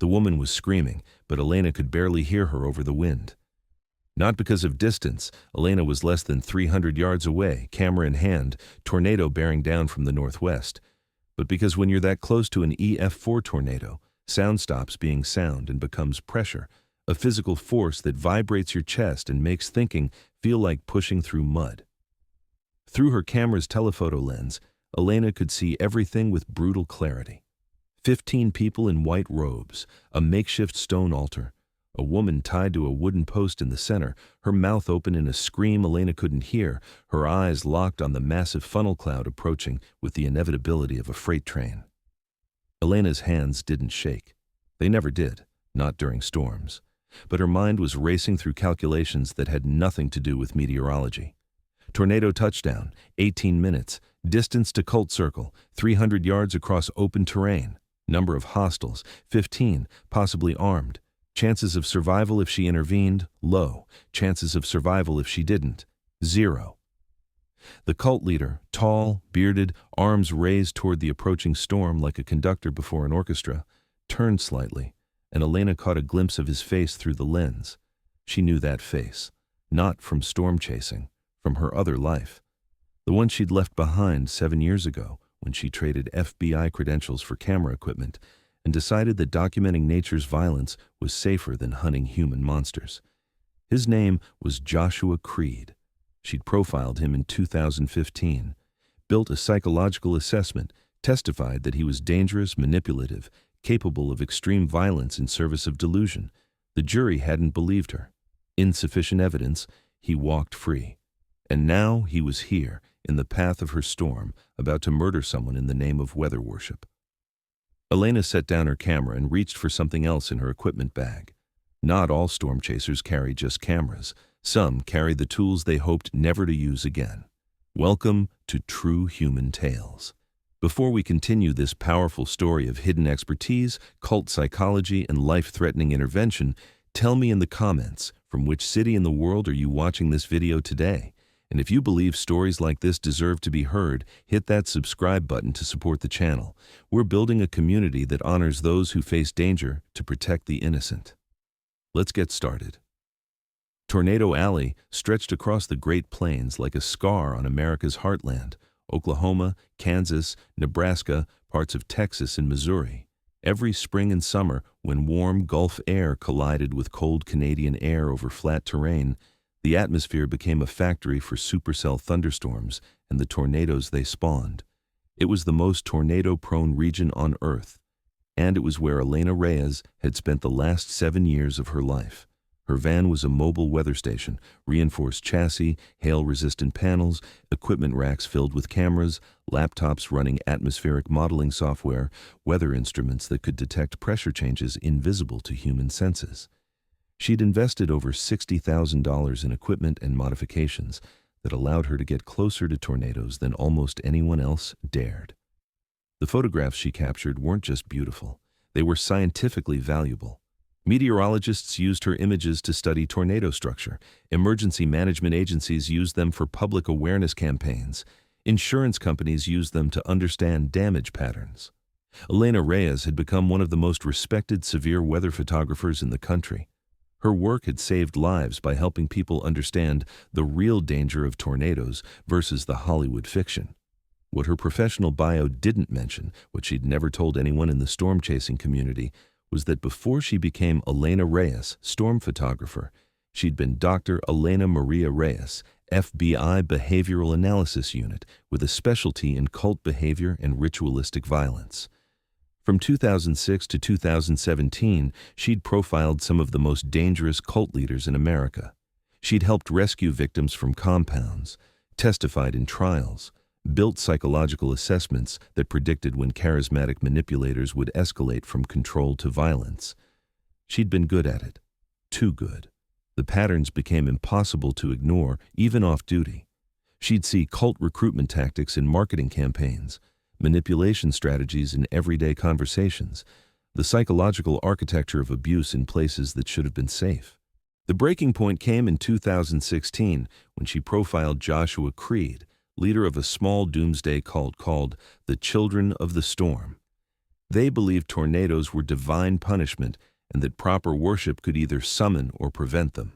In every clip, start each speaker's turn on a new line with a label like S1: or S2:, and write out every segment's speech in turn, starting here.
S1: The woman was screaming, but Elena could barely hear her over the wind. Not because of distance. Elena was less than 300 yards away, camera in hand, tornado bearing down from the northwest. But because when you're that close to an EF4 tornado, sound stops being sound and becomes pressure, a physical force that vibrates your chest and makes thinking feel like pushing through mud. Through her camera's telephoto lens, Elena could see everything with brutal clarity. 15 people in white robes, a makeshift stone altar, a woman tied to a wooden post in the center, her mouth open in a scream Elena couldn't hear, her eyes locked on the massive funnel cloud approaching with the inevitability of a freight train. Elena's hands didn't shake. They never did, not during storms. But her mind was racing through calculations that had nothing to do with meteorology. Tornado touchdown, 18 minutes, distance to cult circle, 300 yards across open terrain, number of hostiles, 15, possibly armed. Chances of survival if she intervened, low. Chances of survival if she didn't, 0. The cult leader, tall, bearded, arms raised toward the approaching storm like a conductor before an orchestra, turned slightly, and Elena caught a glimpse of his face through the lens. She knew that face, not from storm chasing, from her other life. The one she'd left behind 7 years ago when she traded FBI credentials for camera equipment and decided that documenting nature's violence was safer than hunting human monsters. His name was Joshua Creed. She'd profiled him in 2015, built a psychological assessment, testified that he was dangerous, manipulative, capable of extreme violence in service of delusion. The jury hadn't believed her. Insufficient evidence, he walked free. And now he was here, in the path of her storm, about to murder someone in the name of weather worship. Elena set down her camera and reached for something else in her equipment bag. Not all storm chasers carry just cameras. Some carry the tools they hoped never to use again. Welcome to True Human Tales. Before we continue this powerful story of hidden expertise, cult psychology, and life-threatening intervention, tell me in the comments, from which city in the world are you watching this video today? And if you believe stories like this deserve to be heard, hit that subscribe button to support the channel. We're building a community that honors those who face danger to protect the innocent. Let's get started. Tornado Alley stretched across the Great Plains like a scar on America's heartland. Oklahoma, Kansas, Nebraska, parts of Texas and Missouri. Every spring and summer, when warm Gulf air collided with cold Canadian air over flat terrain, the atmosphere became a factory for supercell thunderstorms and the tornadoes they spawned. It was the most tornado-prone region on Earth, and it was where Elena Reyes had spent the last 7 years of her life. Her van was a mobile weather station, reinforced chassis, hail-resistant panels, equipment racks filled with cameras, laptops running atmospheric modeling software, weather instruments that could detect pressure changes invisible to human senses. She'd invested over $60,000 in equipment and modifications that allowed her to get closer to tornadoes than almost anyone else dared. The photographs she captured weren't just beautiful, they were scientifically valuable. Meteorologists used her images to study tornado structure. Emergency management agencies used them for public awareness campaigns. Insurance companies used them to understand damage patterns. Elena Reyes had become one of the most respected severe weather photographers in the country. Her work had saved lives by helping people understand the real danger of tornadoes versus the Hollywood fiction. What her professional bio didn't mention, what she'd never told anyone in the storm chasing community, was that before she became Elena Reyes, storm photographer, she'd been Dr. Elena Maria Reyes, FBI Behavioral Analysis Unit, with a specialty in cult behavior and ritualistic violence. From 2006 to 2017, she'd profiled some of the most dangerous cult leaders in America. She'd helped rescue victims from compounds, testified in trials, built psychological assessments that predicted when charismatic manipulators would escalate from control to violence. She'd been good at it. Too good. The patterns became impossible to ignore, even off-duty. She'd see cult recruitment tactics in marketing campaigns, manipulation strategies in everyday conversations, the psychological architecture of abuse in places that should have been safe. The breaking point came in 2016 when she profiled Joshua Creed, leader of a small doomsday cult called the Children of the Storm. They believed tornadoes were divine punishment and that proper worship could either summon or prevent them.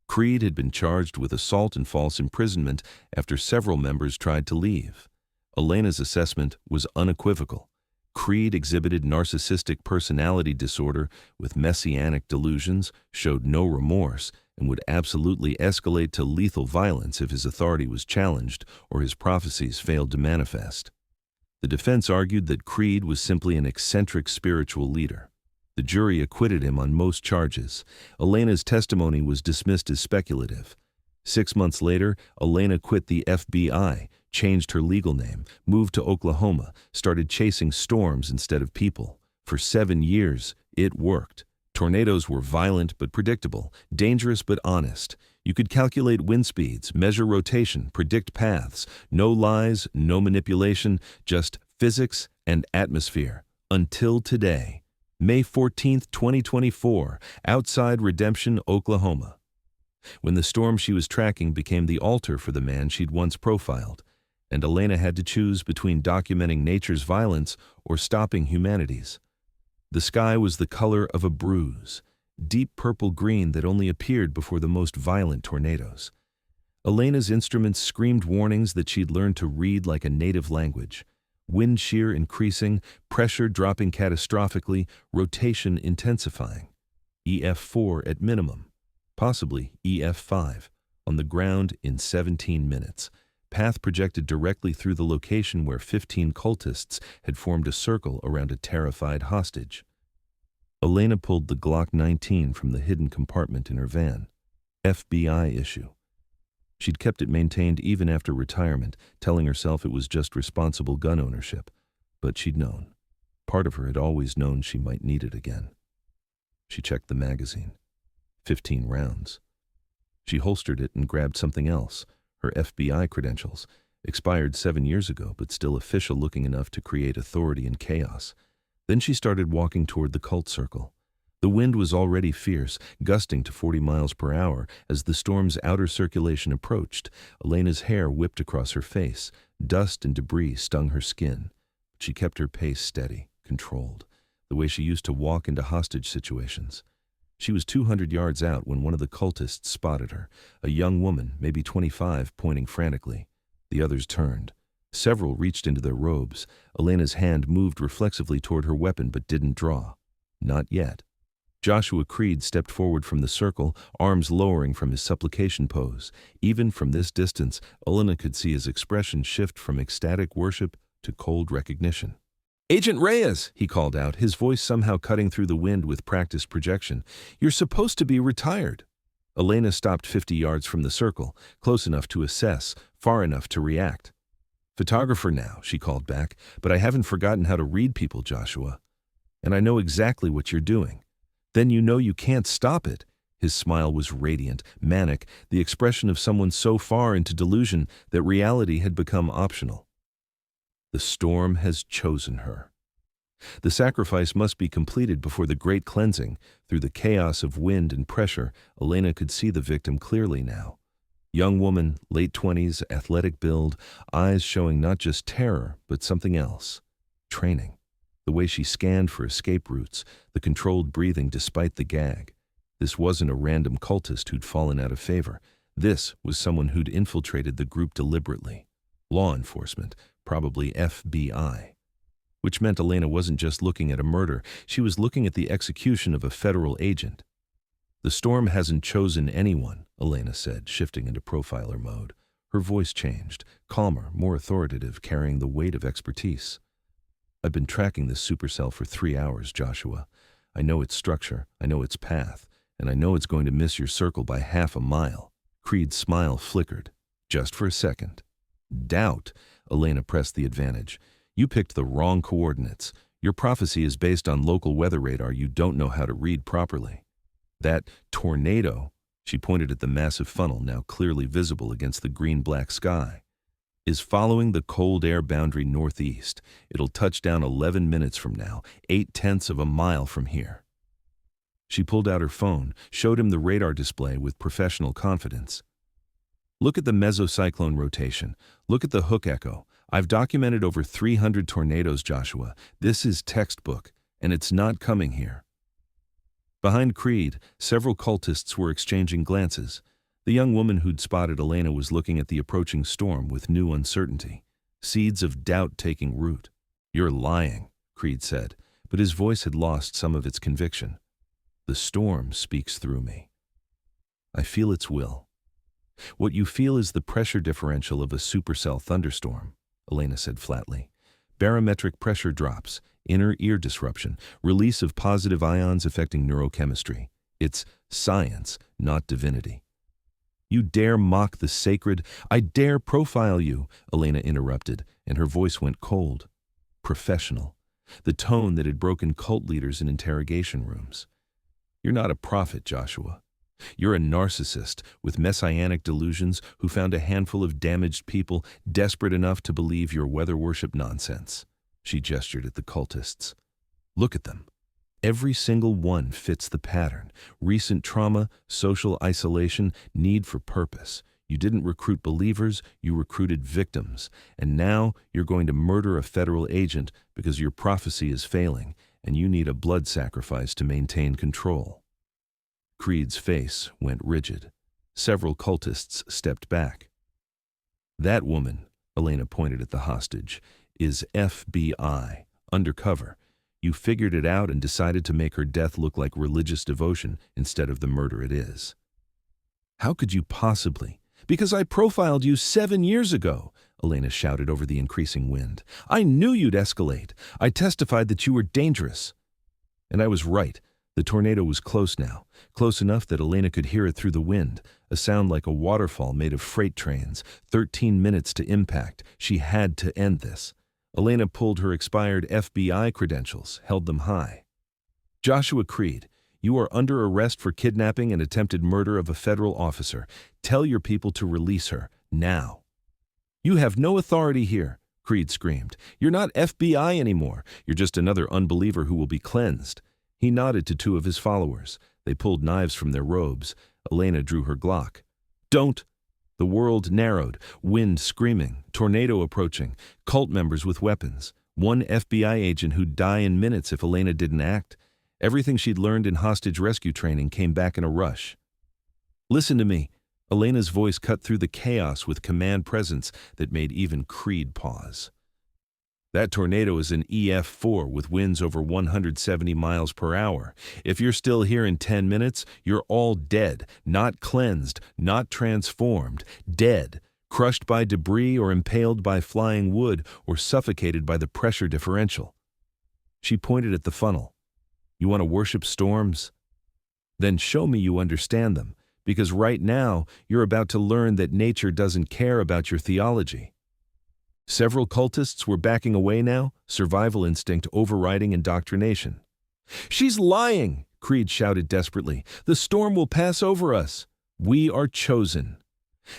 S1: Creed had been charged with assault and false imprisonment after several members tried to leave. Elena's assessment was unequivocal. Creed exhibited narcissistic personality disorder with messianic delusions, showed no remorse, and would absolutely escalate to lethal violence if his authority was challenged or his prophecies failed to manifest. The defense argued that Creed was simply an eccentric spiritual leader. The jury acquitted him on most charges. Elena's testimony was dismissed as speculative. 6 months later, Elena quit the FBI, changed her legal name, moved to Oklahoma, started chasing storms instead of people. For 7 years, it worked. Tornadoes were violent but predictable, dangerous but honest. You could calculate wind speeds, measure rotation, predict paths. No lies, no manipulation, just physics and atmosphere. Until today. May 14, 2024, outside Redemption, Oklahoma. When the storm she was tracking became the altar for the man she'd once profiled, and Elena had to choose between documenting nature's violence or stopping humanity's. The sky was the color of a bruise, deep purple-green that only appeared before the most violent tornadoes. Elena's instruments screamed warnings that she'd learned to read like a native language. Wind shear increasing, pressure dropping catastrophically, rotation intensifying. EF4 at minimum, possibly EF5, on the ground in 17 minutes. Path projected directly through the location where 15 cultists had formed a circle around a terrified hostage. Elena pulled the Glock 19 from the hidden compartment in her van. FBI issue. She'd kept it maintained even after retirement, telling herself it was just responsible gun ownership. But she'd known. Part of her had always known she might need it again. She checked the magazine. 15 rounds. She holstered it and grabbed something else. Her FBI credentials, expired 7 years ago, but still official-looking enough to create authority and chaos. Then she started walking toward the cult circle. The wind was already fierce, gusting to 40 miles per hour as the storm's outer circulation approached. Elena's hair whipped across her face. Dust and debris stung her skin. She kept her pace steady, controlled, the way she used to walk into hostage situations. She was 200 yards out when one of the cultists spotted her, a young woman, maybe 25, pointing frantically. The others turned. Several reached into their robes. Elena's hand moved reflexively toward her weapon but didn't draw. Not yet. Joshua Creed stepped forward from the circle, arms lowering from his supplication pose. Even from this distance, Elena could see his expression shift from ecstatic worship to cold recognition. "Agent Reyes," he called out, his voice somehow cutting through the wind with practiced projection. "You're supposed to be retired." Elena stopped 50 yards from the circle, close enough to assess, far enough to react. "Photographer now," she called back, "but I haven't forgotten how to read people, Joshua. And I know exactly what you're doing. Then you know you can't stop it." His smile was radiant, manic, the expression of someone so far into delusion that reality had become optional. The storm has chosen her. The sacrifice must be completed before the great cleansing. Through the chaos of wind and pressure, Elena could see the victim clearly now. Young woman, late 20s, athletic build, eyes showing not just terror, but something else. Training. The way she scanned for escape routes, the controlled breathing despite the gag. This wasn't a random cultist who'd fallen out of favor. This was someone who'd infiltrated the group deliberately. Law enforcement, probably FBI. Which meant Elena wasn't just looking at a murder, she was looking at the execution of a federal agent. "The storm hasn't chosen anyone," Elena said, shifting into profiler mode. Her voice changed, calmer, more authoritative, carrying the weight of expertise. "I've been tracking this supercell for 3 hours, Joshua. I know its structure, I know its path, and I know it's going to miss your circle by half a mile." Creed's smile flickered, just for a second. "Doubt," Elena pressed the advantage. "You picked the wrong coordinates. Your prophecy is based on local weather radar you don't know how to read properly. That tornado," she pointed at the massive funnel now clearly visible against the green-black sky, "is following the cold air boundary northeast. It'll touch down 11 minutes from now, 0.8 of a mile from here." She pulled out her phone, showed him the radar display with professional confidence. "Look at the mesocyclone rotation. Look at the hook echo. I've documented over 300 tornadoes, Joshua. This is textbook, and it's not coming here. Behind Creed, several cultists were exchanging glances. The young woman who'd spotted Elena was looking at the approaching storm with new uncertainty, seeds of doubt taking root. "You're lying," Creed said, but his voice had lost some of its conviction. "The storm speaks through me. I feel its will." "What you feel is the pressure differential of a supercell thunderstorm," Elena said flatly. "Barometric pressure drops, inner ear disruption, release of positive ions affecting neurochemistry. It's science, not divinity." "You dare mock the sacred? I dare profile you," Elena interrupted, and her voice went cold. Professional. The tone that had broken cult leaders in interrogation rooms. "You're not a prophet, Joshua. You're a narcissist with messianic delusions who found a handful of damaged people desperate enough to believe your weather worship nonsense." She gestured at the cultists. "Look at them. Every single one fits the pattern. Recent trauma, social isolation, need for purpose. You didn't recruit believers, you recruited victims. And now you're going to murder a federal agent because your prophecy is failing and you need a blood sacrifice to maintain control." Creed's face went rigid. Several cultists stepped back. "That woman," Elena pointed at the hostage, "is FBI, undercover. You figured it out and decided to make her death look like religious devotion instead of the murder it is." "How could you possibly?" "Because I profiled you 7 years ago," Elena shouted over the increasing wind. "I knew you'd escalate. I testified that you were dangerous." And I was right. The tornado was close now, close enough that Elena could hear it through the wind, a sound like a waterfall made of freight trains. 13 minutes to impact. She had to end this. Elena pulled her expired FBI credentials, held them high. "Joshua Creed, you are under arrest for kidnapping and attempted murder of a federal officer. Tell your people to release her, now." "You have no authority here," Creed screamed. "You're not FBI anymore. You're just another unbeliever who will be cleansed." He nodded to 2 of his followers. They pulled knives from their robes. Elena drew her Glock. "Don't!" The world narrowed, wind screaming, tornado approaching, cult members with weapons. One FBI agent who'd die in minutes if Elena didn't act. Everything she'd learned in hostage rescue training came back in a rush. "Listen to me." Elena's voice cut through the chaos with command presence that made even Creed pause. "That tornado is an EF4 with winds over 170 miles per hour. If you're still here in 10 minutes, you're all dead, not cleansed, not transformed, dead, crushed by debris or impaled by flying wood or suffocated by the pressure differential." She pointed at the funnel. "You want to worship storms? Then show me you understand them, because right now you're about to learn that nature doesn't care about your theology." Several cultists were backing away now, survival instinct overriding indoctrination. "She's lying!" Creed shouted desperately. "The storm will pass over us. We are chosen."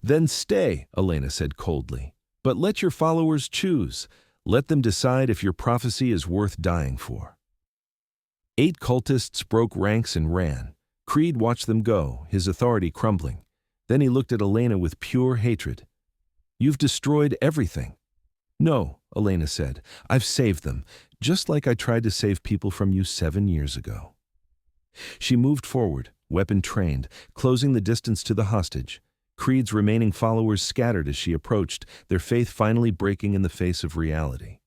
S1: "Then stay," Elena said coldly. "But let your followers choose. Let them decide if your prophecy is worth dying for." 8 cultists broke ranks and ran. Creed watched them go, his authority crumbling. Then he looked at Elena with pure hatred. "You've destroyed everything." "No," Elena said. "I've saved them, just like I tried to save people from you 7 years ago." She moved forward, weapon trained, closing the distance to the hostage. Creed's remaining followers scattered as she approached, their faith finally breaking in the face of reality.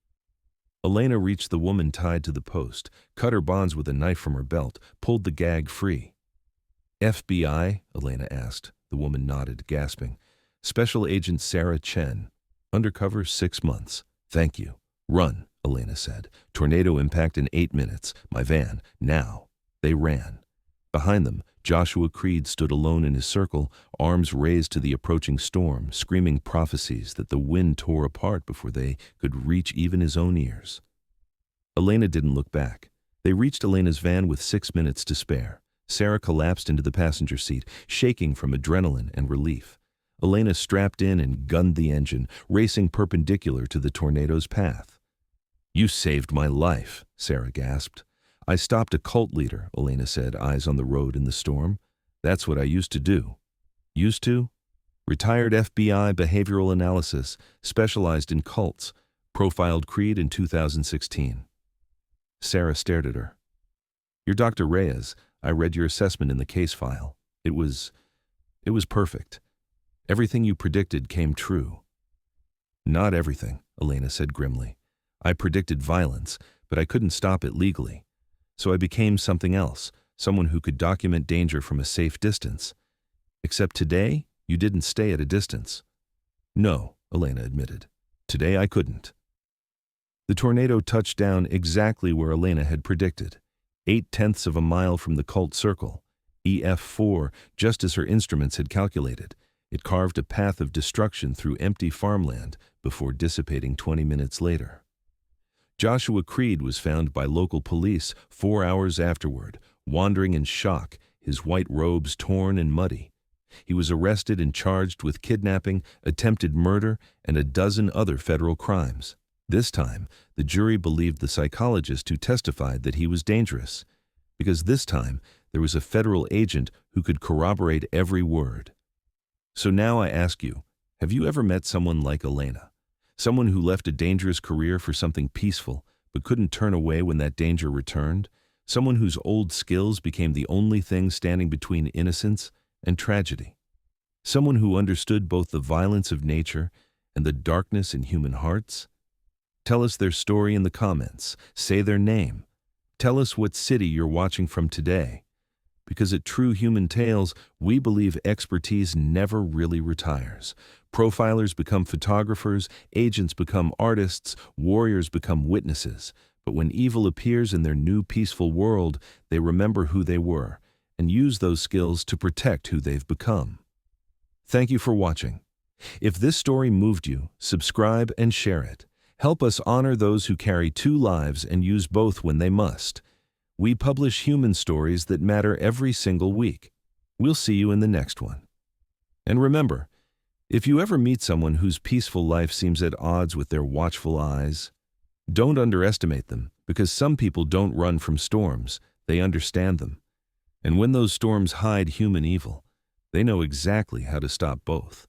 S1: Elena reached the woman tied to the post, cut her bonds with a knife from her belt, pulled the gag free. "FBI?" Elena asked. The woman nodded, gasping. "Special Agent Sarah Chen. Undercover 6 months. Thank you." "Run," Elena said. "Tornado impact in 8 minutes. My van. Now." They ran. Behind them, Joshua Creed stood alone in his circle, arms raised to the approaching storm, screaming prophecies that the wind tore apart before they could reach even his own ears. Elena didn't look back. They reached Elena's van with 6 minutes to spare. Sarah collapsed into the passenger seat, shaking from adrenaline and relief. Elena strapped in and gunned the engine, racing perpendicular to the tornado's path. "You saved my life," Sarah gasped. "I stopped a cult leader," Elena said, eyes on the road in the storm. "That's what I used to do." "Used to?" Retired FBI behavioral analysis, specialized in cults, profiled Creed in 2016. Sarah stared at her. "You're Dr. Reyes. I read your assessment in the case file. It was perfect. Everything you predicted came true." "Not everything," Elena said grimly. "I predicted violence, but I couldn't stop it legally. So I became something else, someone who could document danger from a safe distance. Except today, you didn't stay at a distance." "No," Elena admitted. "Today I couldn't." The tornado touched down exactly where Elena had predicted, 0.8 of a mile from the cult circle, EF4, just as her instruments had calculated. It carved a path of destruction through empty farmland before dissipating 20 minutes later. Joshua Creed was found by local police 4 hours afterward, wandering in shock, his white robes torn and muddy. He was arrested and charged with kidnapping, attempted murder, and a dozen other federal crimes. This time, the jury believed the psychologist who testified that he was dangerous, because this time there was a federal agent who could corroborate every word. So now I ask you, have you ever met someone like Elena? Someone who left a dangerous career for something peaceful, but couldn't turn away when that danger returned? Someone whose old skills became the only thing standing between innocence and tragedy? Someone who understood both the violence of nature and the darkness in human hearts? Tell us their story in the comments. Say their name. Tell us what city you're watching from today. Because at True Human Tales, we believe expertise never really retires. Profilers become photographers, agents become artists, warriors become witnesses. But when evil appears in their new peaceful world, they remember who they were and use those skills to protect who they've become. Thank you for watching. If this story moved you, subscribe and share it. Help us honor those who carry two lives and use both when they must. We publish human stories that matter every single week. We'll see you in the next one. And remember, if you ever meet someone whose peaceful life seems at odds with their watchful eyes, don't underestimate them, because some people don't run from storms, they understand them. And when those storms hide human evil, they know exactly how to stop both.